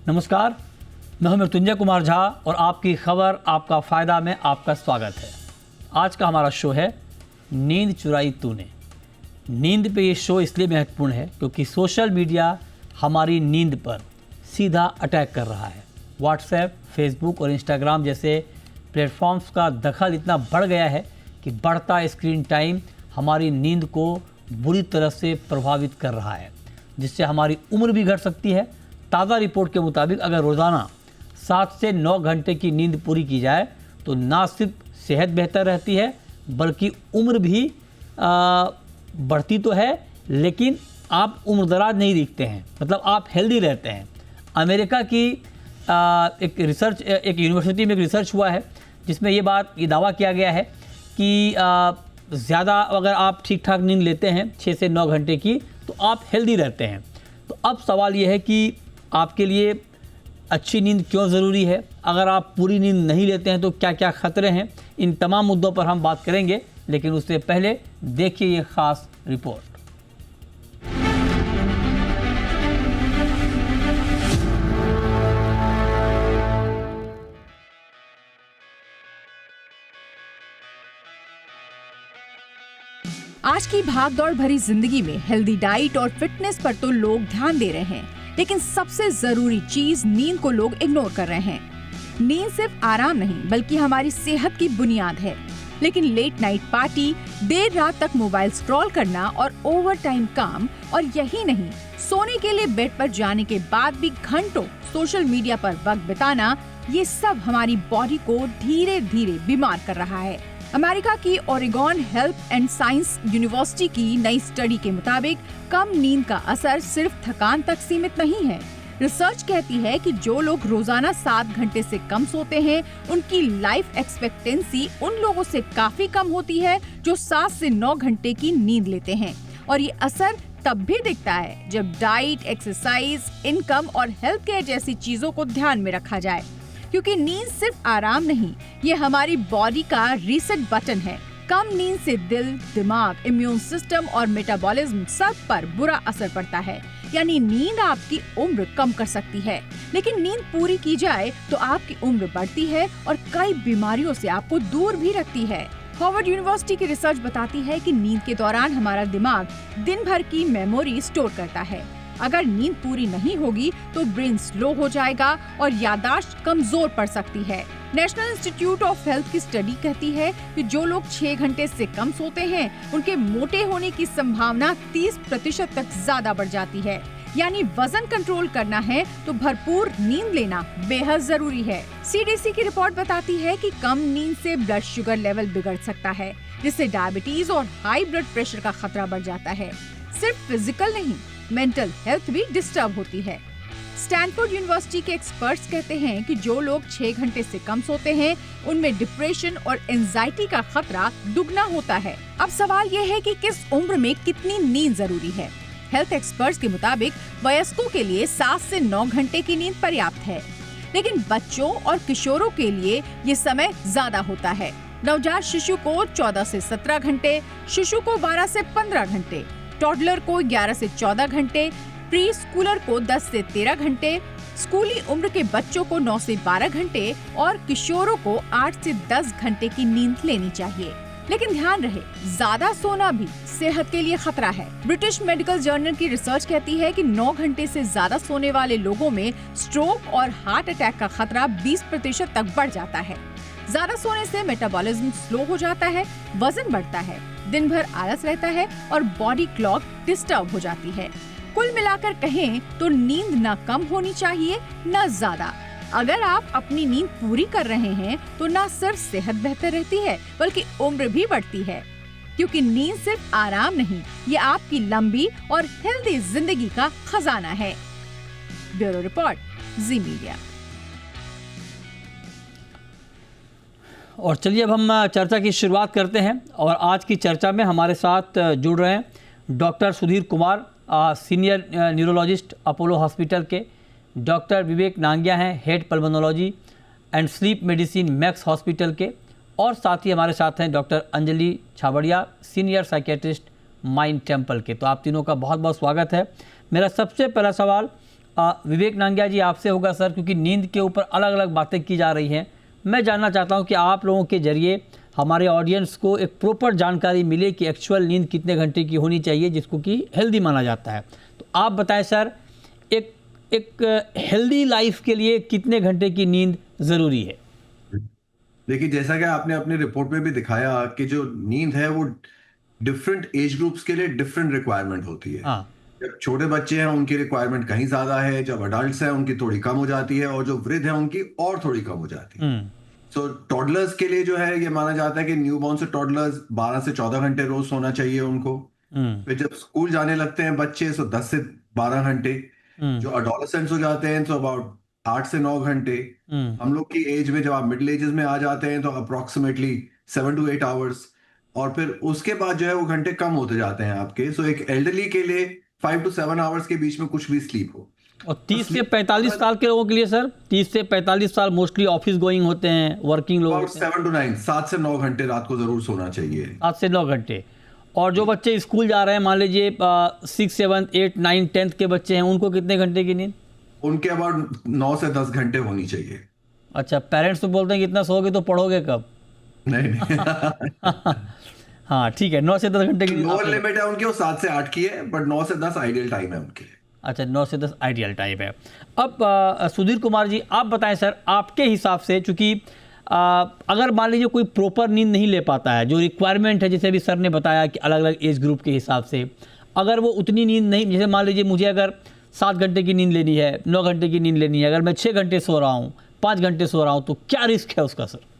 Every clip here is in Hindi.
नमस्कार, मैं हूं मृत्युंजय कुमार झा और आपकी खबर आपका फ़ायदा में आपका स्वागत है। आज का हमारा शो है नींद चुराई तूने। नींद पे ये शो इसलिए महत्वपूर्ण है क्योंकि सोशल मीडिया हमारी नींद पर सीधा अटैक कर रहा है। व्हाट्सएप, फेसबुक और इंस्टाग्राम जैसे प्लेटफॉर्म्स का दखल इतना बढ़ गया है कि बढ़ता स्क्रीन टाइम हमारी नींद को बुरी तरह से प्रभावित कर रहा है, जिससे हमारी उम्र भी घट सकती है। ताज़ा रिपोर्ट के मुताबिक अगर रोज़ाना 7 से 9 घंटे की नींद पूरी की जाए तो ना सिर्फ सेहत बेहतर रहती है बल्कि उम्र भी बढ़ती तो है, लेकिन आप उम्रदराज नहीं दिखते हैं, मतलब आप हेल्दी रहते हैं। अमेरिका की एक यूनिवर्सिटी में एक रिसर्च हुआ है जिसमें ये दावा किया गया है कि ज़्यादा अगर आप ठीक ठाक नींद लेते हैं 6 से 9 घंटे की तो आप हेल्दी रहते हैं। तो अब सवाल ये है कि आपके लिए अच्छी नींद क्यों ज़रूरी है, अगर आप पूरी नींद नहीं लेते हैं तो क्या क्या ख़तरे हैं, इन तमाम मुद्दों पर हम बात करेंगे। लेकिन उससे पहले देखिए ये ख़ास रिपोर्ट। आज की भागदौड़ भरी जिंदगी में हेल्दी डाइट और फिटनेस पर तो लोग ध्यान दे रहे हैं, लेकिन सबसे जरूरी चीज नींद को लोग इग्नोर कर रहे हैं। नींद सिर्फ आराम नहीं बल्कि हमारी सेहत की बुनियाद है। लेकिन लेट नाइट पार्टी, देर रात तक मोबाइल स्क्रॉल करना और ओवर टाइम काम, और यही नहीं, सोने के लिए बेड पर जाने के बाद भी घंटों सोशल मीडिया पर वक्त बिताना, ये सब हमारी बॉडी को धीरे धीरे बीमार कर रहा है। अमेरिका की Oregon health and science university की नई स्टडी के मुताबिक कम नींद का असर सिर्फ थकान तक सीमित नहीं है। रिसर्च कहती है कि जो लोग रोजाना 7 घंटे से कम सोते हैं, उनकी लाइफ एक्सपेक्टेंसी उन लोगों से काफी कम होती है जो 7 से 9 घंटे की नींद लेते हैं। और ये असर तब भी दिखता है जब डाइट, एक्सरसाइज, इनकम और हेल्थ केयर जैसी चीजों को ध्यान में रखा जाए। क्योंकि नींद सिर्फ आराम नहीं, ये हमारी बॉडी का रीसेट बटन है। कम नींद से दिल, दिमाग, इम्यून सिस्टम और मेटाबॉलिज्म सब पर बुरा असर पड़ता है। यानी नींद आपकी उम्र कम कर सकती है, लेकिन नींद पूरी की जाए तो आपकी उम्र बढ़ती है और कई बीमारियों से आपको दूर भी रखती है। हार्वर्ड यूनिवर्सिटी की रिसर्च बताती है कि नींद के दौरान हमारा दिमाग दिन भर की मेमोरी स्टोर करता है। अगर नींद पूरी नहीं होगी तो ब्रेन स्लो हो जाएगा और याददाश्त कमजोर पड़ सकती है। नेशनल इंस्टीट्यूट ऑफ हेल्थ की स्टडी कहती है कि जो लोग 6 घंटे से कम सोते हैं, उनके मोटे होने की संभावना 30% तक ज्यादा बढ़ जाती है। यानी वजन कंट्रोल करना है तो भरपूर नींद लेना बेहद जरूरी है। CDC की रिपोर्ट बताती है कि कम नींद से ब्लड शुगर लेवल बिगड़ सकता है, जिससे डायबिटीज और हाई ब्लड प्रेशर का खतरा बढ़ जाता है। सिर्फ फिजिकल नहीं, मेंटल हेल्थ भी डिस्टर्ब होती है। स्टैनफोर्ड यूनिवर्सिटी के एक्सपर्ट्स कहते हैं कि जो लोग 6 घंटे से कम सोते हैं, उनमें डिप्रेशन और एंजाइटी का खतरा दुगना होता है। अब सवाल ये है कि किस उम्र में कितनी नींद जरूरी है। हेल्थ एक्सपर्ट्स के मुताबिक वयस्कों के लिए 7 से 9 घंटे की नींद पर्याप्त है, लेकिन बच्चों और किशोरों के लिए ये समय ज्यादा होता है। नवजात शिशु को 14 से 17 घंटे, शिशु को 12 से 15 घंटे, टॉडलर को 11 से 14 घंटे, प्री स्कूलर को 10 से 13 घंटे, स्कूली उम्र के बच्चों को 9 से 12 घंटे और किशोरों को 8 से 10 घंटे की नींद लेनी चाहिए। लेकिन ध्यान रहे, ज्यादा सोना भी सेहत के लिए खतरा है। ब्रिटिश मेडिकल जर्नल की रिसर्च कहती है कि 9 घंटे से ज्यादा सोने वाले लोगों में स्ट्रोक और हार्ट अटैक का खतरा 20% तक बढ़ जाता है। ज्यादा सोने से मेटाबॉलिज्म स्लो हो जाता है, वजन बढ़ता है, दिन भर आलस रहता है और बॉडी क्लॉक डिस्टर्ब हो जाती है। कुल मिलाकर कहें तो नींद न कम होनी चाहिए न ज्यादा। अगर आप अपनी नींद पूरी कर रहे हैं तो न सिर्फ सेहत बेहतर रहती है बल्कि उम्र भी बढ़ती है। क्योंकि नींद सिर्फ आराम नहीं, ये आपकी लंबी और हेल्दी जिंदगी का खजाना है। ब्यूरो रिपोर्ट, जी मीडिया। और चलिए अब हम चर्चा की शुरुआत करते हैं और आज की चर्चा में हमारे साथ जुड़ रहे हैं doctor Sudhir Kumar, senior neurologist Apollo hospital के, डॉक्टर विवेक नांगिया हैं, head pulmonology and sleep medicine max hospital के, और साथ ही हमारे साथ हैं doctor Anjali Chhabria, senior psychiatrist mind temple के। तो आप तीनों का बहुत बहुत स्वागत है। मेरा सबसे पहला सवाल विवेक नांगिया जी आपसे होगा सर, क्योंकि नींद के ऊपर अलग अलग बातें की जा रही हैं। मैं जानना चाहता हूं कि आप लोगों के जरिए हमारे ऑडियंस को एक प्रॉपर जानकारी मिले कि एक्चुअल नींद कितने घंटे की होनी चाहिए जिसको कि हेल्दी माना जाता है। तो आप बताएं सर, एक हेल्दी लाइफ के लिए कितने घंटे की नींद ज़रूरी है? देखिए, जैसा कि आपने अपनी रिपोर्ट में भी दिखाया कि जो नींद है वो डिफरेंट एज ग्रुप्स के लिए डिफरेंट रिक्वायरमेंट होती है। हाँ। जब छोटे बच्चे हैं उनकी रिक्वायरमेंट कहीं ज्यादा है, जब अडल्ट्स हैं उनकी थोड़ी कम हो जाती है, और जो वृद्ध हैं उनकी और थोड़ी कम हो जाती है। सो टॉडलर्स के लिए जो है ये माना जाता है कि न्यूबॉर्न से टॉडलर्स 12 से 14 घंटे रोज सोना चाहिए उनको। फिर जब स्कूल जाने लगते हैं बच्चे, सो 10 से 12 घंटे। जो अडोलेसेंट्स हो जाते हैं तो अबाउट 8 से 9 घंटे। हम लोग की एज में जब आप मिडिल एजेस में आ जाते हैं तो अप्रोक्सीमेटली 7 to 8 आवर्स। और फिर उसके बाद जो है वो घंटे कम होते जाते हैं आपके। सो एक एल्डरली के लिए 5 to 7 आवर्स के बीच में कुछ भी स्लीप हो। और 30 से 45 साल के लोगों के लिए सर, 30 से 45 साल मोस्टली ऑफिस गोइंग होते हैं, वर्किंग लोग होते हैं। 7 to 9, 7 से 9 घंटे रात को जरूर सोना चाहिए। 7 से 9 घंटे। और जो बच्चे स्कूल जा रहे हैं, मान लीजिए 6, 7, 8, 9, 10th के बच्चे हैं, उनको कितने घंटे की नींद? उनके अबाउट 9 से 10 घंटे होनी चाहिए। अच्छा, पेरेंट्स तो बोलते हैं कि इतना सोओगे तो पढ़ोगे कब? नहीं हाँ ठीक है, 9 से 10 घंटे की नींद। लोअर लिमिट है उनकी, वो 7 से 8 की है, बट 9 से 10 आइडियल टाइम है उनके लिए। अच्छा, 9 से 10 आइडियल टाइम है। अब सुधीर कुमार जी आप बताएं सर, आपके हिसाब से, चूंकि अगर मान लीजिए कोई प्रॉपर नींद नहीं ले पाता है, जो रिक्वायरमेंट है, जैसे अभी सर ने बताया कि अलग अलग एज ग्रुप के हिसाब से, अगर वो उतनी नींद नहीं, जैसे मान लीजिए मुझे अगर 7 घंटे की नींद लेनी है, 9 घंटे की नींद लेनी है, अगर मैं 6 घंटे सो रहा हूँ, 5 घंटे सो रहा हूँ, तो क्या रिस्क है उसका सर?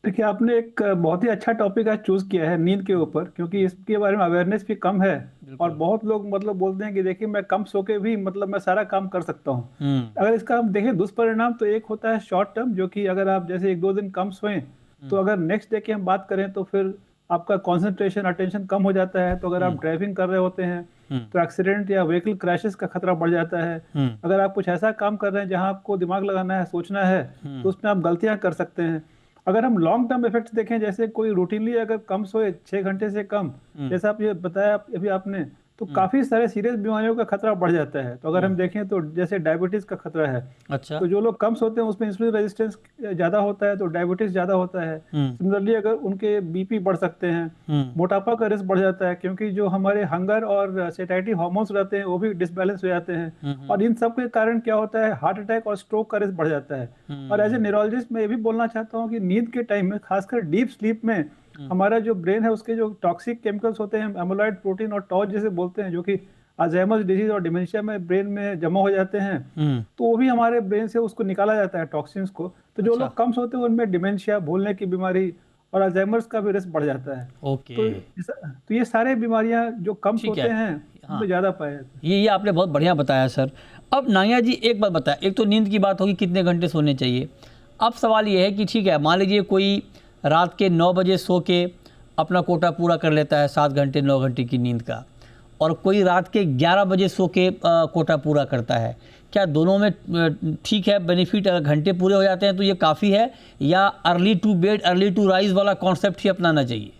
देखिए, आपने एक बहुत ही अच्छा टॉपिक आज चूज किया है नींद के ऊपर, क्योंकि इसके बारे में अवेयरनेस भी कम है। और बहुत लोग मतलब बोलते हैं कि देखिए मैं कम सो के भी मतलब मैं सारा काम कर सकता हूँ। अगर इसका हम देखें दुष्परिणाम, तो एक होता है शॉर्ट टर्म, जो कि अगर आप जैसे 1-2 दिन कम सोएं तो अगर नेक्स्ट डे की हम बात करें तो फिर आपका कॉन्सेंट्रेशन, अटेंशन कम हो जाता है। तो अगर आप ड्राइविंग कर रहे होते हैं तो एक्सीडेंट या व्हीकल क्रैशेस का खतरा बढ़ जाता है। अगर आप कुछ ऐसा काम कर रहे हैं जहां आपको दिमाग लगाना है, सोचना है, तो उसमें आप गलतियां कर सकते हैं। अगर हम लॉन्ग टर्म इफेक्ट्स देखें, जैसे कोई रूटीनली अगर कम सोए 6 घंटे से कम, जैसा आप ये बताया अभी आपने, तो काफी सारे सीरियस बीमारियों का खतरा बढ़ जाता है। तो अगर हम देखें तो जैसे डायबिटीज का खतरा है। अच्छा। तो जो लोग कम सोते हैं उसमें इंसुलिन रेजिस्टेंस ज्यादा होता है, तो डायबिटीज ज्यादा होता है। सिमिलरली अगर उनके बीपी बढ़ सकते हैं, मोटापा का रिस्क बढ़ जाता है, क्योंकि जो हमारे हंगर और सेटाइटी हार्मोन्स रहते हैं वो भी डिसबैलेंस हो जाते हैं। और इन सब के कारण क्या होता है, हार्ट अटैक और स्ट्रोक का रिस्क बढ़ जाता है। और एज ए न्यूरोलॉजिस्ट मैं ये भी बोलना चाहता हूँ कि नींद के टाइम में, खासकर डीप स्लीप में, हमारा जो ब्रेन है उसके जो टॉक्सिक केमिकल्स होते हैं, एमोलॉइड प्रोटीन और टॉर्च जैसे बोलते हैं, जो कि अल्जाइमर्स डिजीज और डिमेंशिया में ब्रेन में जमा हो जाते हैं, तो वो भी हमारे ब्रेन से उसको निकाला जाता है, टॉक्सिन्स को। तो जो लोग कम सोते हैं उनमें डिमेंशिया, भूलने की बीमारी और अल्जाइमर्स का भी रिस्क बढ़ जाता है। ओके। तो ये सारे बीमारियां जो कम सोते हैं उनमें ज्यादा पाए जाते हैं। ये आपने बहुत बढ़िया बताया सर। अब नांगिया जी एक बात बताया, एक तो नींद की बात होगी कितने घंटे सोने चाहिए। अब सवाल ये है कि ठीक है, मान लीजिए कोई रात के 9 बजे सो के अपना कोटा पूरा कर लेता है 7 घंटे 9 घंटे की नींद का, और कोई रात के 11 बजे सो के कोटा पूरा करता है, क्या दोनों में ठीक है बेनिफिट? अगर घंटे पूरे हो जाते हैं तो ये काफ़ी है, या early to bed early to rise वाला कॉन्सेप्ट ही अपनाना चाहिए?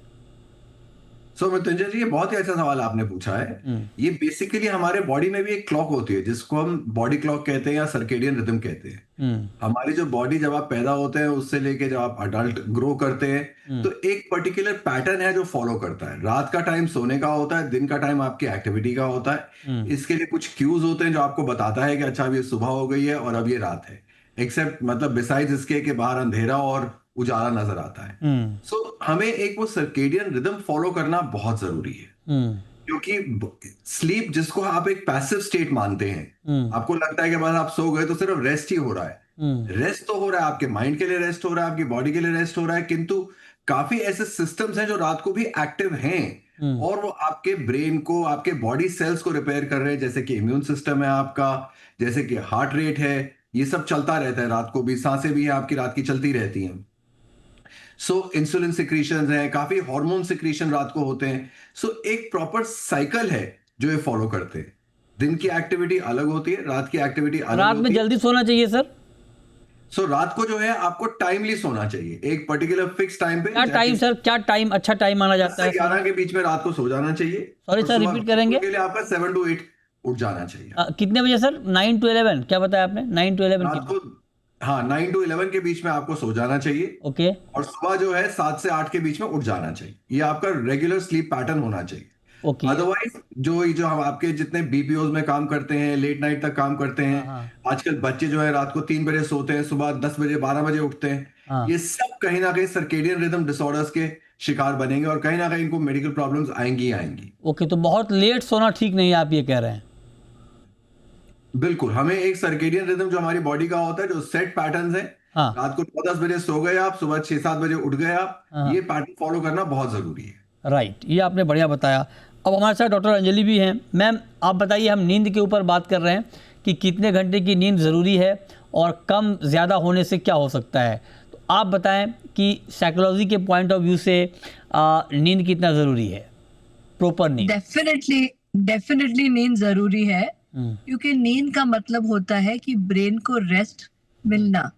सो मृत्युंजय जी, ये बहुत ही अच्छा सवाल आपने पूछा है। ये बेसिकली हमारे बॉडी में भी एक क्लॉक होती है जिसको हम बॉडी क्लॉक कहते हैं या सर्केडियन रिदम कहते हैं। हमारी जो बॉडी, जब आप पैदा होते हैं उससे लेके जब आप अडल्ट ग्रो करते हैं, तो एक पर्टिकुलर पैटर्न है जो फॉलो करता है। रात का टाइम सोने का होता है, दिन का टाइम आपकी एक्टिविटी का होता है। इसके लिए कुछ क्यूज होते हैं जो आपको बताता है कि अच्छा अब ये सुबह हो गई है और अब ये रात है। एक्सेप्ट मतलब बिसाइड्स इसके कि बाहर अंधेरा और उजाला नजर आता है। सो हमें एक वो सर्केडियन रिदम फॉलो करना बहुत जरूरी है, क्योंकि स्लीप जिसको आप एक पैसिव स्टेट मानते हैं, आपको लगता है कि बस आप सो गए तो सिर्फ रेस्ट ही हो रहा है। रेस्ट तो हो रहा है, आपके माइंड के लिए रेस्ट हो रहा है, आपकी बॉडी के लिए रेस्ट हो रहा है, किंतु काफी ऐसे सिस्टम्स हैं जो रात को भी एक्टिव हैं और वो आपके ब्रेन को, आपके बॉडी सेल्स को रिपेयर कर रहे हैं, जैसे कि इम्यून सिस्टम है आपका, जैसे कि हार्ट रेट है, ये सब चलता रहता है रात को भी। सांसें भी है आपकी रात की चलती रहती हैं। सो इंसुलिन सिक्रीशन है, काफी हार्मोन सिक्रीशन रात को होते हैं। सो एक प्रॉपर साइकिल है जो ये फॉलो करते हैं। दिन की एक्टिविटी अलग होती है, रात की एक्टिविटी अलग रात में जल्दी सोना चाहिए सर? सो रात को जो है आपको टाइमली सोना चाहिए, एक पर्टिकुलर फिक्स टाइम पे। क्या टाइम सर, क्या टाइम अच्छा टाइम माना जाता है? 11 के बीच में रात को सो जाना चाहिए। सॉरी सर, रिपीट करेंगे? के लिए आपका 7 to 8 उठ जाना चाहिए। कितने बजे सर? 9 to 11 क्या बताया आपने? 9 to 11 रात को, हाँ, 9 to 11 के बीच में आपको सो जाना चाहिए। ओके और सुबह जो है 7 से 8 के बीच में उठ जाना चाहिए। ये आपका रेगुलर स्लीप पैटर्न होना चाहिए। ओके। अदरवाइज जो हम आपके जितने बीपीओज में काम करते हैं, लेट नाइट तक काम करते हैं, हाँ। आजकल बच्चे जो है रात को 3 बजे सोते हैं, सुबह 10 बजे 12 बजे उठते हैं, हाँ। ये सब कहीं ना कहीं सर्केडियन रिदम डिसऑर्डर्स के शिकार बनेंगे और कहीं ना कहीं इनको मेडिकल प्रॉब्लम्स आएंगी ही आएंगी। ओके, तो बहुत लेट सोना ठीक नहीं है, आप ये कह रहे हैं? बिल्कुल, हमें एक सर्केडियन रिदम जो हमारी बॉडी का होता है, जो सेट पैटर्न्स है, हाँ। रात को 9-10 बजे सो गए आप, सुबह 6-7 बजे उठ गए आप, हाँ। ये पैटर्न फॉलो करना बहुत जरूरी है। राइट, ये आपने बढ़िया बताया। अब हमारे साथ डॉक्टर अंजलि भी हैं। मैम, आप बताइए, हम नींद के ऊपर बात कर रहे हैं कि कितने घंटे की नींद ज़रूरी है और कम ज़्यादा होने से क्या हो सकता है। तो आप बताएं कि साइकोलॉजी के पॉइंट ऑफ व्यू से नींद कितना ज़रूरी है, प्रॉपर नींद? डेफिनेटली नींद ज़रूरी है, क्योंकि नींद का मतलब होता है कि ब्रेन को रेस्ट मिलना।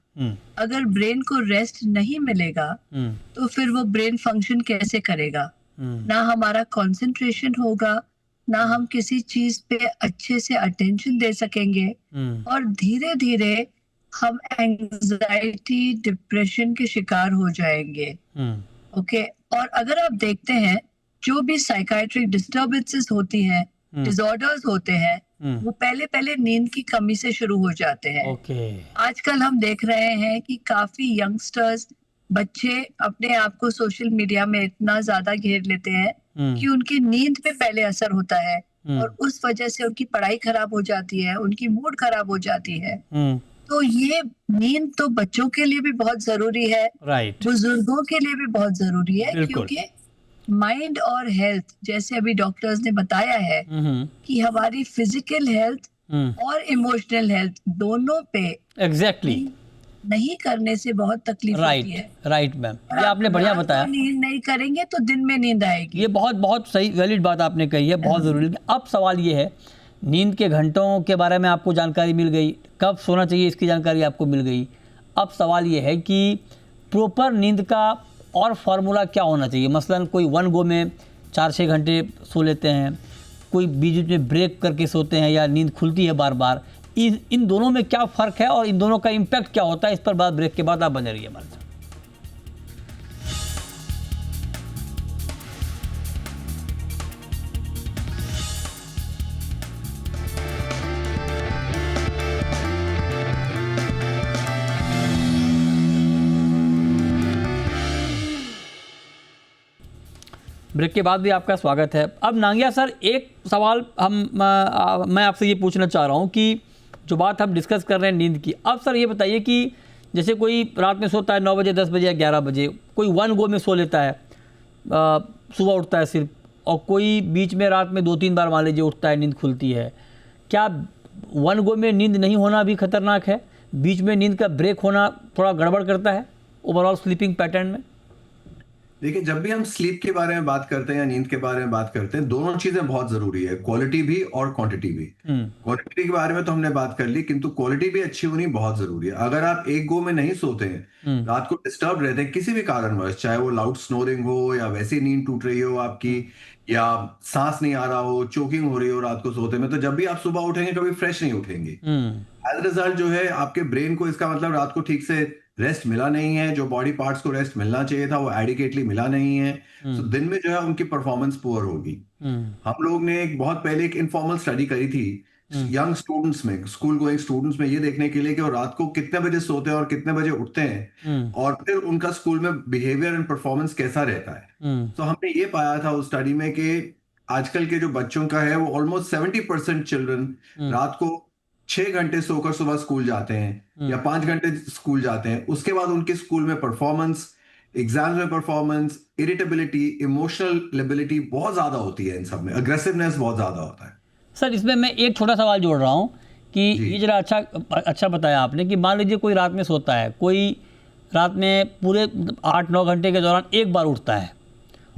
अगर ब्रेन को रेस्ट नहीं मिलेगा तो फिर वो ब्रेन फंक्शन कैसे करेगा? ना हमारा कंसंट्रेशन होगा, ना हम किसी चीज पे अच्छे से अटेंशन दे सकेंगे, और धीरे धीरे हम एंजाइटी डिप्रेशन के शिकार हो जाएंगे। ओके, और अगर आप देखते हैं जो भी साइकाइट्रिक डिस्टर्बेंसेस होती हैं, डिसऑर्डर्स होते हैं, वो पहले नींद की कमी से शुरू हो जाते हैं। आजकल हम देख रहे हैं कि काफी यंगस्टर्स, बच्चे अपने आप को सोशल मीडिया में इतना ज्यादा घेर लेते हैं कि उनकी नींद पे पहले असर होता है, और उस वजह से उनकी पढ़ाई खराब हो जाती है, उनकी मूड खराब हो जाती है। तो ये नींद तो बच्चों के लिए भी बहुत जरूरी है, बुजुर्गों के लिए भी बहुत जरूरी है, क्योंकि माइंड और हेल्थ, जैसे अभी डॉक्टर्स ने बताया है कि हमारी फिजिकल हेल्थ और इमोशनल हेल्थ दोनों पे एग्जैक्टली नहीं करने से बहुत तकलीफ होती है। राइट मैम, ये आपने बढ़िया बताया। नींद नहीं करेंगे तो दिन में नींद आएगी। ये बहुत बहुत सही वैलिड बात आपने कही है, बहुत ज़रूरी है। अब सवाल ये है, नींद के घंटों के बारे में आपको जानकारी मिल गई, कब सोना चाहिए इसकी जानकारी आपको मिल गई। अब सवाल ये है कि प्रॉपर नींद का और फार्मूला क्या होना चाहिए? मसलन कोई वन गो में 4-6 घंटे सो लेते हैं, कोई बीच में ब्रेक करके सोते हैं, या नींद खुलती है बार बार। इन दोनों में क्या फ़र्क है और इन दोनों का इम्पैक्ट क्या होता है? इस पर बात ब्रेक के बाद आप बने रहिए हमारे साथ। ब्रेक के बाद भी आपका स्वागत है। अब नांगिया सर, एक सवाल मैं आपसे ये पूछना चाह रहा हूँ कि जो बात हम डिस्कस कर रहे हैं नींद की, अब सर ये बताइए कि जैसे कोई रात में सोता है 9 बजे, 10 बजे या 11 बजे, कोई वन गो में सो लेता है, सुबह उठता है सिर्फ, और कोई बीच में रात में 2-3 बार मान लीजिए उठता है, नींद खुलती है। क्या वन गो में नींद नहीं होना भी खतरनाक है? बीच में नींद का ब्रेक होना थोड़ा गड़बड़ करता है ओवरऑल स्लीपिंग पैटर्न में? देखिए, जब भी हम स्लीप के बारे में बात करते हैं या नींद के बारे में बात करते हैं, दोनों चीजें बहुत जरूरी है, क्वालिटी भी और क्वांटिटी भी। क्वांटिटी के बारे में तो हमने बात कर ली, किंतु क्वालिटी भी अच्छी होनी बहुत जरूरी है। अगर आप एक गो में नहीं सोते हैं, रात को डिस्टर्ब रहते हैं किसी भी कारणवश, चाहे वो लाउड स्नोरिंग हो, या वैसी नींद टूट रही हो आपकी, या सांस नहीं आ रहा हो, चोकिंग हो रही हो रात को सोते में, तो जब भी आप सुबह उठेंगे कभी फ्रेश नहीं उठेंगे। एज रिजल्ट जो है आपके ब्रेन को, इसका मतलब रात को ठीक से रेस्ट मिला नहीं है, जो बॉडी पार्ट्स को रेस्ट मिलना चाहिए था वो एडिकेटली मिला नहीं है, तो दिन में जो है उनकी परफॉर्मेंस पुअर होगी। हम लोग ने बहुत पहले एक इनफॉर्मल स्टडी करी थी यंग स्टूडेंट्स में, स्कूल गोइंग स्टूडेंट्स में, ये देखने के लिए कि वो रात को कितने बजे सोते हैं और कितने बजे उठते हैं, और फिर उनका स्कूल में बिहेवियर एंड परफॉर्मेंस कैसा रहता है। तो हमने ये पाया था उस स्टडी में कि आजकल के जो बच्चों का है वो ऑलमोस्ट 70% चिल्ड्रन रात को 6 घंटे सोकर सुबह स्कूल जाते हैं, या 5 घंटे स्कूल जाते हैं। उसके बाद उनके स्कूल में परफॉर्मेंस, एग्जाम्स में परफॉर्मेंस, इरिटेबिलिटी, इमोशनल लेबिलिटी बहुत ज्यादा होती है, इन सब में अग्रेसिवनेस बहुत ज्यादा होता है। सर, इसमें मैं एक छोटा सवाल जोड़ रहा हूँ कि ये जरा अच्छा बताया आपने कि मान लीजिए कोई रात में सोता है, कोई रात में पूरे 8-9 घंटे के दौरान एक बार उठता है,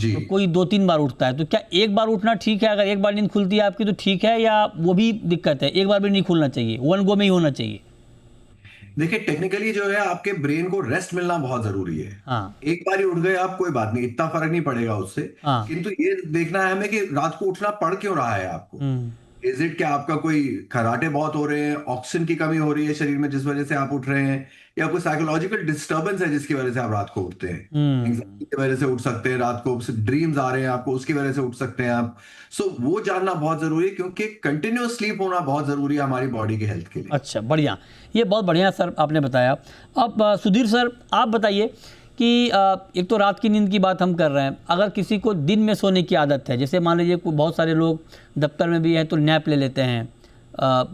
तो कोई 2-3 बार उठता है, तो क्या एक बार उठना ठीक है? अगर एक बार नींद खुलती है आपकी तो ठीक है, या वो भी दिक्कत है, एक बार भी नहीं खुलना चाहिए, वन गो में ही होना चाहिए? देखिए, टेक्निकली जो है आपके ब्रेन को रेस्ट मिलना बहुत जरूरी है। एक बार ही उठ गए आप, कोई बात नहीं, इतना फर्क नहीं पड़ेगा उससे, किंतु ये देखना है हमें कि रात को उठना पड़ क्यों रहा है आपको। इज इट क्या आपका कोई खराटे बहुत हो रहे हैं, ऑक्सीजन की कमी हो रही है शरीर में जिस वजह से आप उठ रहे हैं, या कोई साइकोलॉजिकल डिस्टर्बेंस है जिसकी वजह से आप रात को उठते हैं? एंग्जाइटी की वजह से उठ सकते हैं, रात को ड्रीम्स आ रहे हैं आपको, उसकी वजह से उठ सकते हैं आप। सो वो जानना बहुत जरूरी है, क्योंकि कंटिन्यूअस स्लीप होना बहुत जरूरी है हमारी बॉडी के हेल्थ के लिए। अच्छा, बढ़िया, ये बहुत बढ़िया सर आपने बताया। अब सुधीर सर आप बताइए कि एक तो रात की नींद की बात हम कर रहे हैं, अगर किसी को दिन में सोने की आदत है, जैसे मान लीजिए बहुत सारे लोग दफ्तर में भी हैं तो नैप ले लेते हैं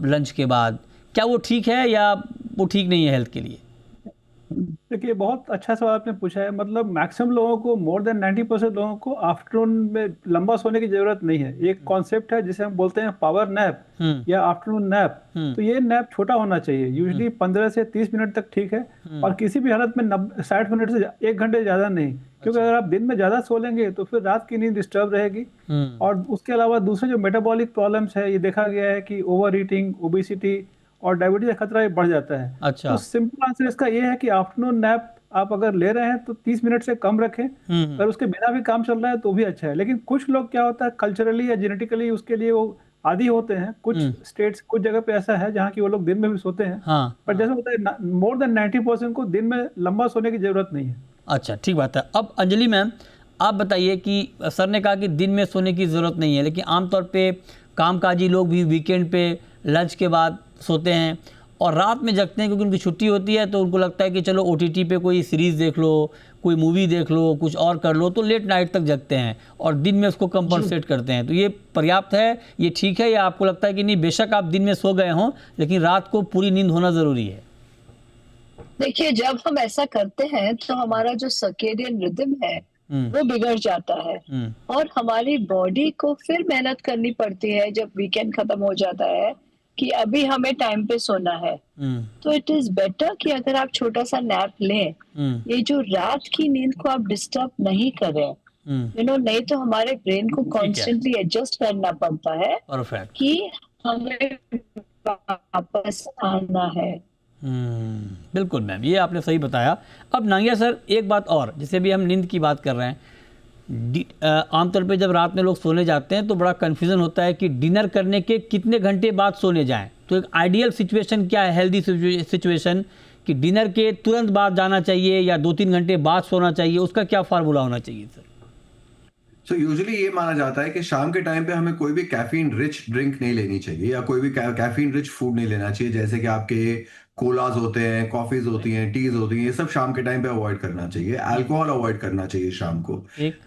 लंच के बाद, क्या वो ठीक है या वो ठीक नहीं है हेल्थ के लिए? देखिए, बहुत अच्छा सवाल आपने पूछा है। मतलब मैक्सिमम लोगों को, मोर देन 90% लोगों को आफ्टरनून में लंबा सोने की जरूरत नहीं है। एक कॉन्सेप्ट है जिसे हम बोलते हैं पावर नैप या आफ्टरनून नैप। तो ये नैप छोटा होना चाहिए, यूजली 15 से 30 मिनट तक ठीक है, और किसी भी हालत में 60 मिनट से 1 घंटे ज्यादा नहीं, क्योंकि अगर आप दिन में ज्यादा सो लेंगे तो फिर रात की नींद डिस्टर्ब रहेगी। और उसके अलावा दूसरे जो मेटाबॉलिक प्रॉब्लम्स है, ये देखा गया है कि ओवर ईटिंग, ओबेसिटी और डायबिटीज का खतरा ये बढ़ जाता है। अच्छा। तो सिंपल आंसर इसका ये है कि आफ्टरनून नैप आप अगर ले रहे हैं तो 30 मिनट से कम रखें। अगर उसके बिना भी काम चल रहा है तो भी अच्छा है। लेकिन कुछ लोग क्या होता है, कल्चरली या जेनेटिकली उसके लिए वो आदी होते हैं। कुछ स्टेट्स, कुछ जगह पे ऐसा है जहाँ की वो लोग दिन में भी सोते हैं। हाँ, पर जैसा होता है, मोर देन 90% को दिन में लंबा सोने की जरूरत नहीं है। अच्छा, ठीक बात है। अब अंजलि मैम आप बताइए कि सर ने कहा कि दिन में सोने की ज़रूरत नहीं है, लेकिन आमतौर पे कामकाजी लोग भी वीकेंड पे लंच के बाद सोते हैं और रात में जगते हैं, क्योंकि उनकी छुट्टी होती है तो उनको लगता है कि चलो OTT पे कोई सीरीज़ देख लो, कोई मूवी देख लो, कुछ और कर लो, तो लेट नाइट तक जगते हैं और दिन में उसको कंपनसेट करते हैं। तो ये पर्याप्त है, ये ठीक है, या आपको लगता है कि नहीं, बेशक आप दिन में सो गए हों लेकिन रात को पूरी नींद होना ज़रूरी है? देखिए, जब हम ऐसा करते हैं तो हमारा जो सर्केडियन रिदम है वो बिगड़ जाता है, और हमारी बॉडी को फिर मेहनत करनी पड़ती है जब वीकेंड खत्म हो जाता है कि अभी हमें टाइम पे सोना है। तो इट इज बेटर कि अगर आप छोटा सा नैप लें, ये जो रात की नींद को आप डिस्टर्ब नहीं करें, नहीं तो हमारे ब्रेन को कॉन्स्टेंटली एडजस्ट करना पड़ता है कि हमें वापस आना है। बिल्कुल मैम, ये आपने सही बताया। अब नांगिया सर एक बात और, जैसे भी हम नींद की बात कर रहे हैं, आमतौर पे जब रात में लोग सोने जाते हैं तो बड़ा कन्फ्यूज़न होता है कि डिनर करने के कितने घंटे बाद सोने जाएं। तो एक आइडियल सिचुएशन क्या है, हेल्दी सिचुएशन, कि डिनर के तुरंत बाद जाना चाहिए या 2-3 घंटे बाद सोना चाहिए, उसका क्या फार्मूला होना चाहिए सर? सो यूजुअली ये माना जाता है कि शाम के टाइम पे हमें कोई भी कैफीन रिच ड्रिंक नहीं लेनी चाहिए, या कोई भी कैफीन रिच फूड नहीं लेना चाहिए, जैसे कि आपके कोलाज होते हैं, कॉफीज होती हैं, टीज होती हैं, ये सब शाम के टाइम पे अवॉइड करना चाहिए। अल्कोहल अवॉइड करना चाहिए शाम को।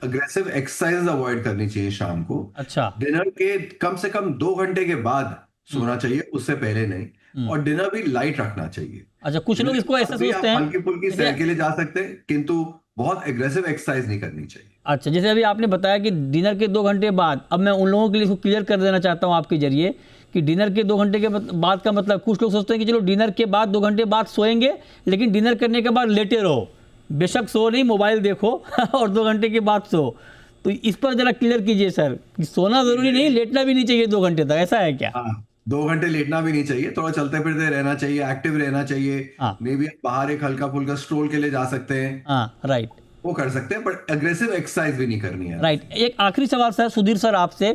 अग्रेसिव एक्सरसाइज अवॉइड करनी चाहिए शाम को। अच्छा। डिनर के कम से कम 2 घंटे के बाद सोना चाहिए, उससे पहले नहीं। और डिनर भी लाइट रखना चाहिए। अच्छा, कुछ लोग इसको ऐसे सोचते हैं, हल्की फुल्की सैर के लिए जा सकते हैं, किंतु बहुत एग्रेसिव एक्सरसाइज नहीं करनी चाहिए। अच्छा, जैसे अभी आपने बताया कि डिनर के 2 घंटे बाद, अब मैं उन लोगों के लिए इसको क्लियर कर देना चाहता हूँ आपके जरिए कि डिनर के 2 घंटे के बाद का मतलब, कुछ लोग सोचते हैं कि चलो डिनर के बाद 2 घंटे बाद सोएंगे, लेकिन डिनर करने के बाद लेटे रहो, बेशक सो नहीं, मोबाइल देखो और 2 घंटे के बाद सो। तो इस पर जरा क्लियर कीजिए सर कि सोना जरूरी नहीं, लेटना भी नहीं चाहिए 2 घंटे तक, ऐसा है क्या? 2 घंटे लेटना भी नहीं चाहिए, थोड़ा चलते फिरते रहना चाहिए, एक्टिव रहना चाहिए। मे बी बाहर एक हल्का फुल्का स्ट्रोल के लिए जा सकते हैं। हाँ, राइट, वो कर सकते हैं, पर एग्रेसिव एक्सरसाइज भी नहीं करनी है। राइट। एक आखिरी सवाल सर सुधीर सर आपसे,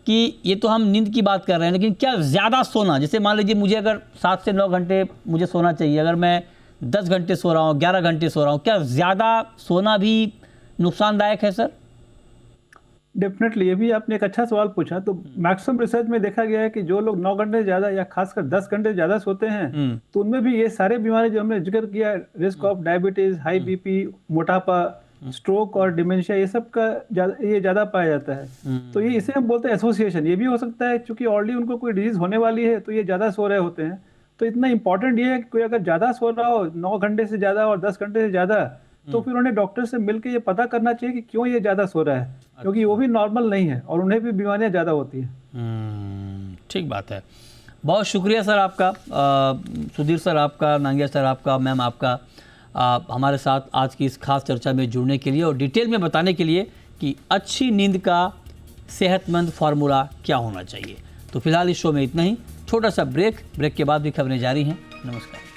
कि ये तो हम नींद की बात कर रहे हैं, लेकिन क्या ज़्यादा सोना, जैसे मान लीजिए मुझे अगर 7 से 9 घंटे मुझे सोना चाहिए, अगर मैं 10 घंटे सो रहा हूँ, 11 घंटे सो रहा हूँ, क्या ज़्यादा सोना भी नुकसानदायक है सर? डेफिनेटली, ये भी आपने एक अच्छा सवाल पूछा। तो मैक्सिमम रिसर्च में देखा गया है कि जो लोग 9 घंटे ज़्यादा या खासकर 10 घंटे ज़्यादा सोते हैं, तो उनमें भी ये सारे बीमारी जो हमने जिक्र किया, risk of diabetes, high BP, मोटापा, स्ट्रोक और डिमेंशिया, ये सब का ये ज़्यादा पाया जाता है। तो ये इसे हम बोलते हैं एसोसिएशन। ये भी हो सकता है क्योंकि ऑलरेडी उनको कोई डिजीज होने वाली है तो ये ज़्यादा सो रहे होते हैं। तो इतना इंपॉर्टेंट ये है कि कोई अगर ज़्यादा सो रहा हो, 9 घंटे से ज़्यादा और 10 घंटे से ज़्यादा, तो फिर उन्हें डॉक्टर से मिलकर ये पता करना चाहिए कि क्यों ये ज़्यादा सो रहा है, क्योंकि वो भी नॉर्मल नहीं है और उन्हें भी बीमारियाँ ज़्यादा होती हैं। ठीक बात है। बहुत शुक्रिया सर आपका, सुधीर सर आपका, नांगिया सर आपका, मैम आपका, हमारे साथ आज की इस खास चर्चा में जुड़ने के लिए और डिटेल में बताने के लिए कि अच्छी नींद का सेहतमंद फार्मूला क्या होना चाहिए। तो फिलहाल इस शो में इतना ही, छोटा सा ब्रेक के बाद भी खबरें जारी हैं। नमस्कार।